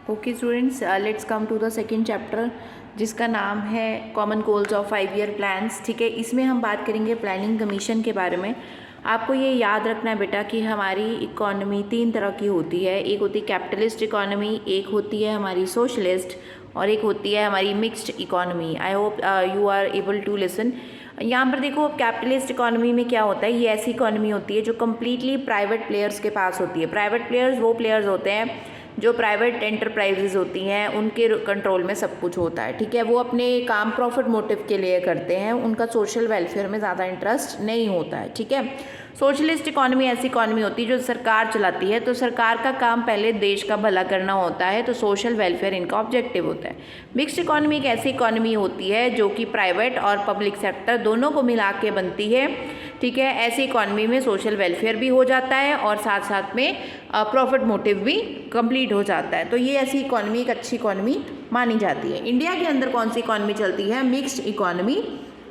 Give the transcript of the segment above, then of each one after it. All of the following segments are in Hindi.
Okay students, let's come to the second chapter जिसका नाम है common goals of 5 year plans. ठीक है, इसमें हम बात करेंगे प्लानिंग कमीशन के बारे में। आपको ये याद रखना है बेटा कि हमारी इकोनॉमी 3 तरह की होती है। एक होती है कैपिटलिस्ट इकोनॉमी, एक होती है हमारी सोशलिस्ट और एक होती है हमारी mixed economy. I hope you are able to listen. यहाँ पर देखो, कैपिटलिस्ट इकोनॉमी में क्या होता है, ये ऐसी इकोनॉमी होती है जो कम्प्लीटली प्राइवेट प्लेयर्स के पास होती है। प्राइवेट प्लेयर्स वो प्लेयर्स होते हैं जो प्राइवेट एंटरप्राइजेज होती हैं, उनके कंट्रोल में सब कुछ होता है। ठीक है, वो अपने काम प्रॉफिट मोटिव के लिए करते हैं, उनका सोशल वेलफेयर में ज़्यादा इंटरेस्ट नहीं होता है। ठीक है, सोशलिस्ट इकोनॉमी ऐसी इकोनॉमी होती है जो सरकार चलाती है, तो सरकार का काम पहले देश का भला करना होता है, तो सोशल वेलफेयर इनका ऑब्जेक्टिव होता है। मिक्स्ड इकोनॉमी एक ऐसी इकोनॉमी होती है जो कि प्राइवेट और पब्लिक सेक्टर दोनों को मिला के बनती है। ठीक है, ऐसी इकोनॉमी में सोशल वेलफेयर भी हो जाता है और साथ साथ में प्रॉफिट मोटिव भी कंप्लीट हो जाता है। तो ये ऐसी इकोनॉमी एक अच्छी इकोनॉमी मानी जाती है। इंडिया के अंदर कौन सी इकोनॉमी चलती है? मिक्स्ड इकोनॉमी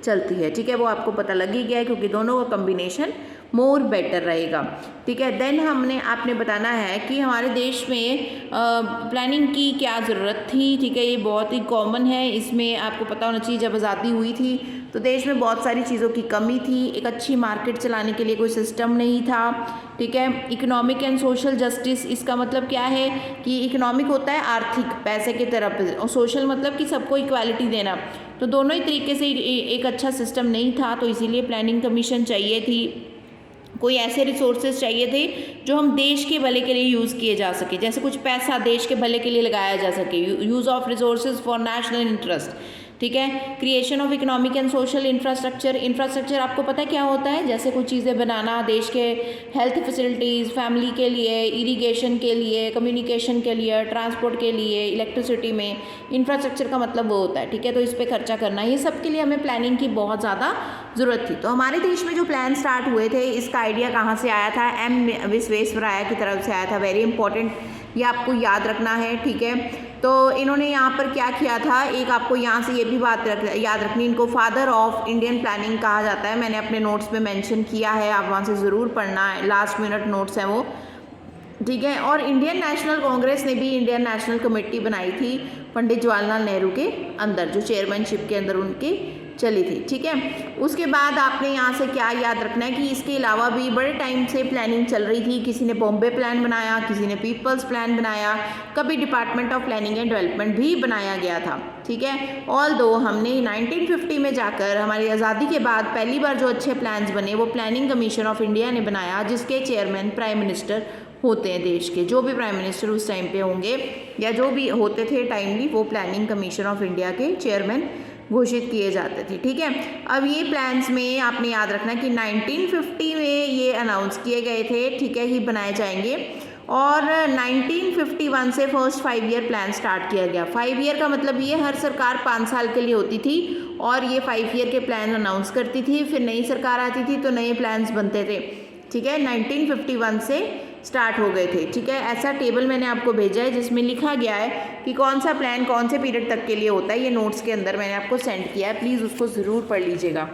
चलती है। ठीक है, वो आपको पता लग ही गया है क्योंकि दोनों का कम्बिनेशन मोर बेटर रहेगा। ठीक है, देन आपने बताना है कि हमारे देश में प्लानिंग की क्या ज़रूरत थी। ठीक है, ये बहुत ही कॉमन है, इसमें आपको पता होना चाहिए जब आज़ादी हुई थी तो देश में बहुत सारी चीज़ों की कमी थी। एक अच्छी मार्केट चलाने के लिए कोई सिस्टम नहीं था। ठीक है, इकोनॉमिक एंड सोशल जस्टिस, इसका मतलब क्या है कि इकोनॉमिक होता है आर्थिक पैसे की तरफ और सोशल मतलब कि सबको इक्वालिटी देना, तो दोनों ही तरीके से एक अच्छा सिस्टम नहीं था, तो इसीलिए प्लानिंग कमीशन चाहिए थी। कोई ऐसे रिसोर्सेज चाहिए थे जो हम देश के भले के लिए यूज़ किए जा सके, जैसे कुछ पैसा देश के भले के लिए लगाया जा सके, use of resources for national interest. ठीक है, creation of economic and social infrastructure. Infrastructure आपको पता है क्या होता है? जैसे कुछ चीज़ें बनाना देश के हेल्थ फैसिलिटीज़, फैमिली के लिए, इरिगेशन के लिए, कम्युनिकेशन के लिए, ट्रांसपोर्ट के लिए, इलेक्ट्रिसिटी में इंफ्रास्ट्रक्चर का मतलब वो होता है। ठीक है, तो इस पर खर्चा करना, ये सब के लिए हमें प्लानिंग की बहुत ज़्यादा ज़रूरत थी। तो हमारे देश में जो प्लान स्टार्ट हुए थे, इसका आइडिया कहाँ से आया था? एम विश्वेश्वरैया की तरफ से आया था। वेरी इंपॉर्टेंट, ये आपको याद रखना है। ठीक है, तो इन्होंने यहाँ पर क्या किया था, एक आपको यहाँ से ये भी बात याद रखनी, इनको फादर ऑफ इंडियन प्लानिंग कहा जाता है। मैंने अपने नोट्स में मेंशन किया है, आप वहाँ से ज़रूर पढ़ना है, लास्ट मिनट नोट्स हैं वो। ठीक है, और इंडियन नेशनल कांग्रेस ने भी इंडियन नेशनल कमेटी बनाई थी पंडित जवाहरलाल नेहरू के अंदर, जो चेयरमैनशिप के अंदर उनकी चली थी। ठीक है, उसके बाद आपने यहाँ से क्या याद रखना है कि इसके अलावा भी बड़े टाइम से प्लानिंग चल रही थी। किसी ने बॉम्बे प्लान बनाया, किसी ने पीपल्स प्लान बनाया, कभी department of planning and development भी बनाया गया था। ठीक है, ऑल दो हमने 1950 में जाकर हमारी आज़ादी के बाद पहली बार जो अच्छे प्लान्स बने वो प्लानिंग कमीशन ऑफ इंडिया ने बनाया, जिसके चेयरमैन प्राइम मिनिस्टर होते हैं देश के। जो भी प्राइम मिनिस्टर उस टाइम पे होंगे या जो भी होते थे टाइमली, वो प्लानिंग कमीशन ऑफ इंडिया के चेयरमैन घोषित किए जाते थे। ठीक है, अब ये प्लान्स में आपने याद रखना कि 1950 में ये अनाउंस किए गए थे। ठीक है, ही बनाए जाएंगे और 1951 से फर्स्ट 5 ईयर प्लान स्टार्ट किया गया। 5 ईयर का मतलब ये हर सरकार 5 साल के लिए होती थी और ये 5 ईयर के प्लान अनाउंस करती थी, फिर नई सरकार आती थी तो नए प्लान्स बनते थे। ठीक है, 1951 से स्टार्ट हो गए थे। ठीक है, ऐसा टेबल मैंने आपको भेजा है जिसमें लिखा गया है कि कौन सा प्लान कौन से पीरियड तक के लिए होता है। ये नोट्स के अंदर मैंने आपको सेंड किया है, प्लीज़ उसको ज़रूर पढ़ लीजिएगा।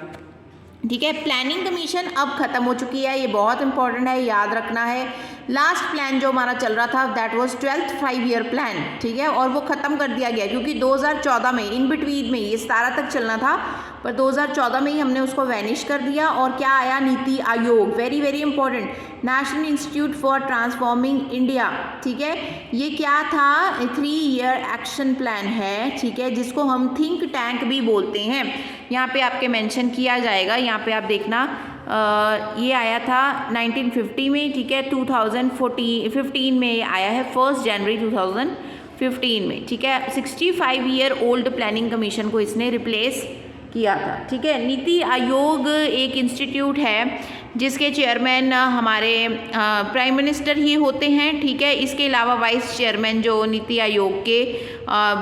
ठीक है, प्लानिंग कमीशन अब ख़त्म हो चुकी है, ये बहुत इंपॉर्टेंट है, याद रखना है। लास्ट प्लान जो हमारा चल रहा था that was 12th 5 year plan. ठीक है, और वो ख़त्म कर दिया गया क्योंकि 2014 में इन बिटवीन में ये 17 तक चलना था, पर 2014 में ही हमने उसको वैनिश कर दिया और क्या आया? NITI Aayog. Very very important, national institute for transforming India. ठीक है, ये क्या था? 3 ईयर एक्शन प्लान है। ठीक है, जिसको हम थिंक टैंक भी बोलते हैं, यहाँ पे आपके मेंशन किया जाएगा। यहाँ पे आप देखना, ये आया था 1950 में। ठीक है, 2015 में ये आया है, 1 जनवरी 2015 में। ठीक है, 65 ईयर ओल्ड प्लानिंग कमीशन को इसने रिप्लेस किया था। ठीक है, नीति आयोग एक इंस्टीट्यूट है जिसके चेयरमैन हमारे प्राइम मिनिस्टर ही होते हैं। ठीक है, इसके अलावा वाइस चेयरमैन जो नीति आयोग के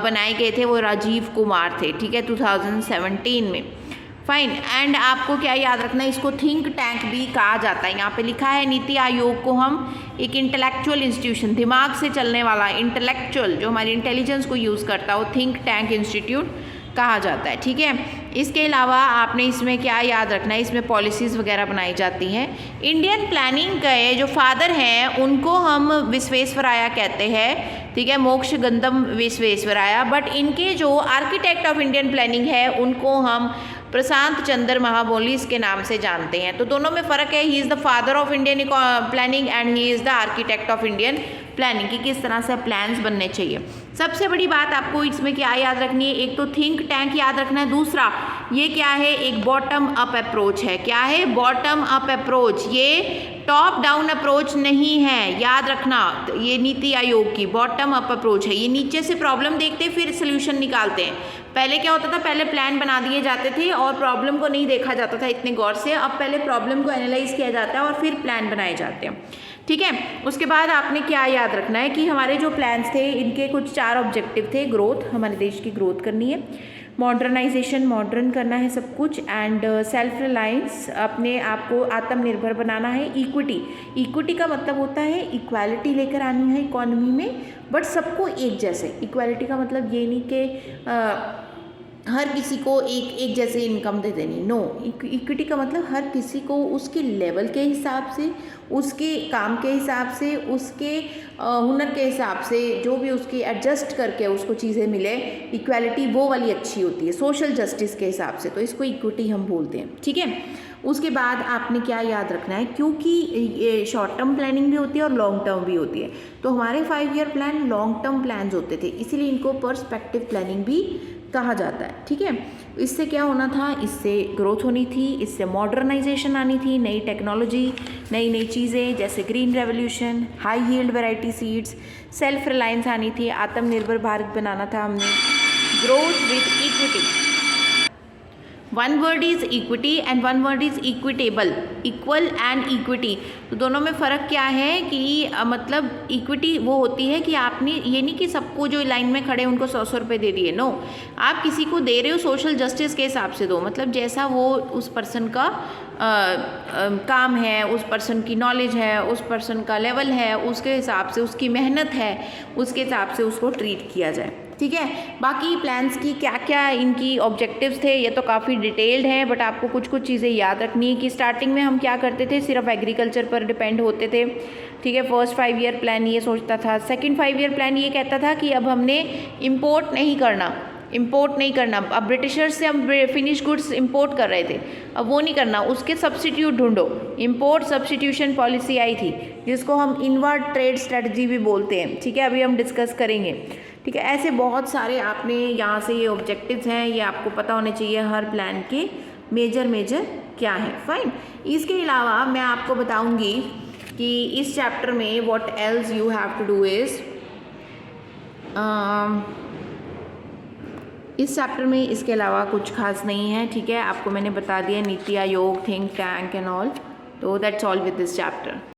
बनाए गए थे वो राजीव कुमार थे। ठीक है, 2017 में। फाइन, एंड आपको क्या याद रखना है, इसको थिंक टैंक भी कहा जाता है। यहाँ पे लिखा है नीति आयोग को हम एक इंटेलेक्चुअल इंस्टीट्यूशन, दिमाग से चलने वाला इंटेलेक्चुअल, जो हमारी इंटेलिजेंस को यूज़ करता हो, थिंक टैंक इंस्टीट्यूट कहा जाता है। ठीक है, इसके अलावा आपने इसमें क्या याद रखना है, इसमें पॉलिसीज़ वगैरह बनाई जाती हैं। इंडियन प्लानिंग के जो फादर हैं उनको हम विश्वेश्वराया कहते हैं। ठीक है, मोक्ष गंधम विश्वेश्वराया, बट इनके जो आर्किटेक्ट ऑफ इंडियन प्लानिंग है उनको हम प्रशांत चंद्र महाबोलिस के नाम से जानते हैं। तो दोनों में फ़र्क है, he is the father of Indian planning and he is the architect of Indian planning, कि किस तरह से प्लान्स बनने चाहिए। सबसे बड़ी बात आपको इसमें क्या याद रखनी है, एक तो थिंक टैंक याद रखना है, दूसरा ये क्या है, एक बॉटम अप अप्रोच है। क्या है, बॉटम अप अप्रोच, ये टॉप डाउन अप्रोच नहीं है, याद रखना। ये नीति आयोग की बॉटम अप अप्रोच है, ये नीचे से प्रॉब्लम देखते फिर सोल्यूशन निकालते हैं। पहले क्या होता था, पहले प्लान बना दिए जाते थे और प्रॉब्लम को नहीं देखा जाता था इतने गौर से। अब पहले प्रॉब्लम को एनालाइज किया जाता है और फिर प्लान बनाए जाते हैं। ठीक है, उसके बाद आपने क्या याद रखना है कि हमारे जो प्लान्स थे इनके कुछ 4 ऑब्जेक्टिव थे। ग्रोथ, हमारे देश की ग्रोथ करनी है, मॉडर्नाइजेशन, मॉडर्न करना है सब कुछ, एंड सेल्फ रिलायंस, अपने आप को आत्मनिर्भर बनाना है। इक्विटी, इक्विटी का मतलब होता है इक्वालिटी लेकर आनी है इकोनॉमी में, बट सबको एक जैसे। इक्वालिटी का मतलब ये नहीं कि हर किसी को एक जैसे इनकम दे देनी, नो। इक्विटी का मतलब हर किसी को उसके लेवल के हिसाब से, उसके काम के हिसाब से, उसके हुनर के हिसाब से, जो भी उसकी एडजस्ट करके उसको चीज़ें मिले, इक्वालिटी वो वाली अच्छी होती है, सोशल जस्टिस के हिसाब से, तो इसको इक्विटी हम बोलते हैं। ठीक है, उसके बाद आपने क्या याद रखना है, क्योंकि ये शॉर्ट टर्म प्लानिंग भी होती है और लॉन्ग टर्म भी होती है, तो हमारे 5 year plan long term plans होते थे, इसीलिए इनको पर्सपेक्टिव प्लानिंग भी कहा जाता है। ठीक है, इससे क्या होना था, इससे ग्रोथ होनी थी, इससे मॉडर्नाइजेशन आनी थी, नई टेक्नोलॉजी, नई नई चीज़ें जैसे green revolution, high yield variety seeds, self reliance आनी थी, आत्मनिर्भर भारत बनाना था हमने, growth with equity. One word is equity and one word is equitable, equal and equity. तो दोनों में फ़र्क क्या है कि मतलब इक्विटी वो होती है कि आपने ये नहीं कि सबको जो लाइन में खड़े उनको 100 रुपये दे दिए, नो। आप किसी को दे रहे हो सोशल जस्टिस के हिसाब से दो, मतलब जैसा वो उस पर्सन का काम है, उस पर्सन की नॉलेज है, उस पर्सन का लेवल है, उसके हिसाब से, उसकी मेहनत है, उसके हिसाब से उसको ट्रीट किया जाए। ठीक है, बाकी प्लान्स की क्या क्या इनकी ऑब्जेक्टिव्स थे ये तो काफ़ी डिटेल्ड हैं, बट आपको कुछ कुछ चीज़ें याद रखनी है कि स्टार्टिंग में हम क्या करते थे, सिर्फ एग्रीकल्चर पर डिपेंड होते थे। ठीक है, फर्स्ट 5 ईयर प्लान ये सोचता था, सेकंड 5 ईयर प्लान ये कहता था कि अब हमने इंपोर्ट नहीं करना, अब ब्रिटिशर्स से हम फिनिश गुड्स इंपोर्ट कर रहे थे, अब वो नहीं करना, उसके सब्स्टिट्यूट ढूंढो। इंपोर्ट सब्स्टिट्यूशन पॉलिसी आई थी जिसको हम इनवर्ड ट्रेड स्ट्रेटजी भी बोलते हैं। ठीक है, अभी हम डिस्कस करेंगे। ठीक है, ऐसे बहुत सारे आपने यहाँ से ये ऑब्जेक्टिव्स हैं, ये आपको पता होने चाहिए हर प्लान के मेजर क्या है। फाइन, इसके अलावा मैं आपको बताऊँगी कि इस चैप्टर में what else you have to do is, इस चैप्टर में इसके अलावा कुछ खास नहीं है। ठीक है, आपको मैंने बता दिया NITI Aayog, think tank and all, तो that's all with this chapter.